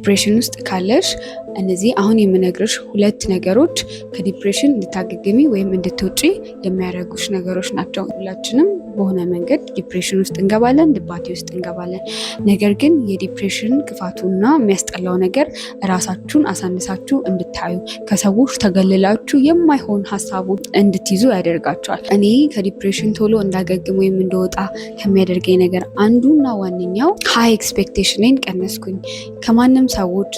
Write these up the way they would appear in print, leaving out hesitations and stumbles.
ዲፕሬሽን ውስጥ ካለሽ እነዚህ አሁን የምነግርሽ ሁለት ነገሮች ከዲፕሬሽን እንድታገግሚ ወይም እንድትወጪ የሚያደርጉሽ ነገሮች ናቸው። ሁላችንም በሆነ መንገድ ዲፕሬሽን ውስጥ እንገባለን፣ ድባቴ ውስጥ እንገባለን። ነገር ግን የዲፕሬሽን ክፋቱና የሚያስጠላው ነገር ራሳችሁን አሳንሳችሁ እንድታዩ፣ ከሰዎች ተገልላችሁ የማይሆን ሀሳቦች እንድትይዙ ያደርጋቸዋል። እኔ ከዲፕሬሽን ቶሎ እንዳገግም ወይም እንደወጣ ከሚያደርገኝ ነገር አንዱና ዋነኛው ሃይ ኤክስፔክቴሽንን ቀነስኩኝ። ከማንም ሰዎች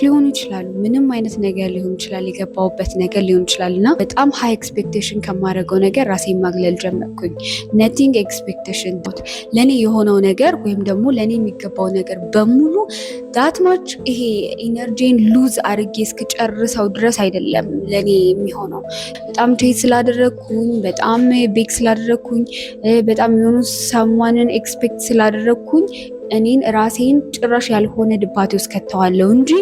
ሊሆኑ ይችላሉ፣ ምንም አይነት ነገር ሊሆን ይችላል፣ የገባውበት ነገር ሊሆን ይችላል እና በጣም ሃይ ኤክስፔክቴሽን ከማድረገው ነገር ራሴን ማግለል ጀመርኩኝ። ነቲንግ ኤክስፔክቴሽን ለእኔ የሆነው ነገር ወይም ደግሞ ለእኔ የሚገባው ነገር በሙሉ ዳትማች ይሄ ኢነርጂን ሉዝ አድርጌ እስክጨርሰው ድረስ አይደለም ለእኔ የሚሆነው። በጣም ትሄት ስላደረግኩኝ፣ በጣም ቤግ ስላደረግኩኝ፣ በጣም የሆኑ ሰማንን ኤክስፔክት ስላደረግኩኝ እኔን ራሴን ጭራሽ ያልሆነ ድባቴ ውስጥ ከተዋለሁ እንጂ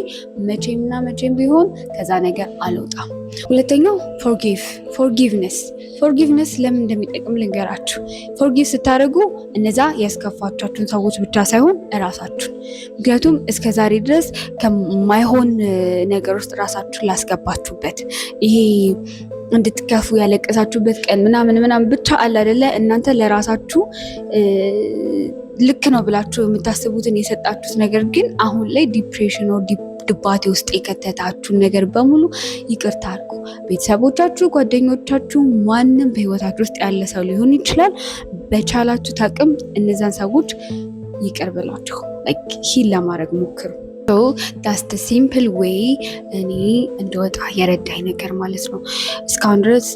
መቼምና መቼም ቢሆን ከዛ ነገር አልወጣም። ሁለተኛው ፎርጊቭነስ ለምን እንደሚጠቅም ልንገራችሁ። ፎርጊቭ ስታደርጉ እነዛ ያስከፋቻችሁን ሰዎች ብቻ ሳይሆን እራሳችሁን። ምክንያቱም እስከ ዛሬ ድረስ ከማይሆን ነገር ውስጥ ራሳችሁን ላስገባችሁበት ይሄ እንድትከፉ ያለቀሳችሁበት ቀን ምናምን ብቻ አለ አይደለ? እናንተ ለራሳችሁ ልክ ነው ብላችሁ የምታስቡትን የሰጣችሁት ነገር ግን አሁን ላይ ዲፕሬሽን ድባቴ ውስጥ የከተታችሁን ነገር በሙሉ ይቅርታ አድርጉ። ቤተሰቦቻችሁ፣ ጓደኞቻችሁ፣ ማንም በህይወታችሁ ውስጥ ያለ ሰው ሊሆን ይችላል። በቻላችሁት አቅም እነዛን ሰዎች ይቅር ብላችሁ ሂል ለማድረግ ሞክሩ። ዳስት ሲምፕል ዌይ እኔ እንደወጣ የረዳኝ ነገር ማለት ነው። እስካሁን ድረስ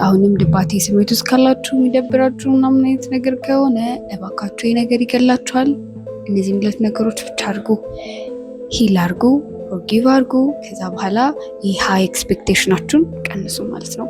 አሁንም ድባቴ ስሜት ውስጥ ካላችሁ፣ የሚደብራችሁ ምናምን አይነት ነገር ከሆነ እባካችሁ ይህ ነገር ይገላችኋል። እነዚህ ሁለት ነገሮች ብቻ አድርጉ። ሂል አድርጉ፣ ፎርጊቭ አድርጉ። ከዛ በኋላ ይህ ሃይ ኤክስፔክቴሽናችሁን ቀንሱ ማለት ነው።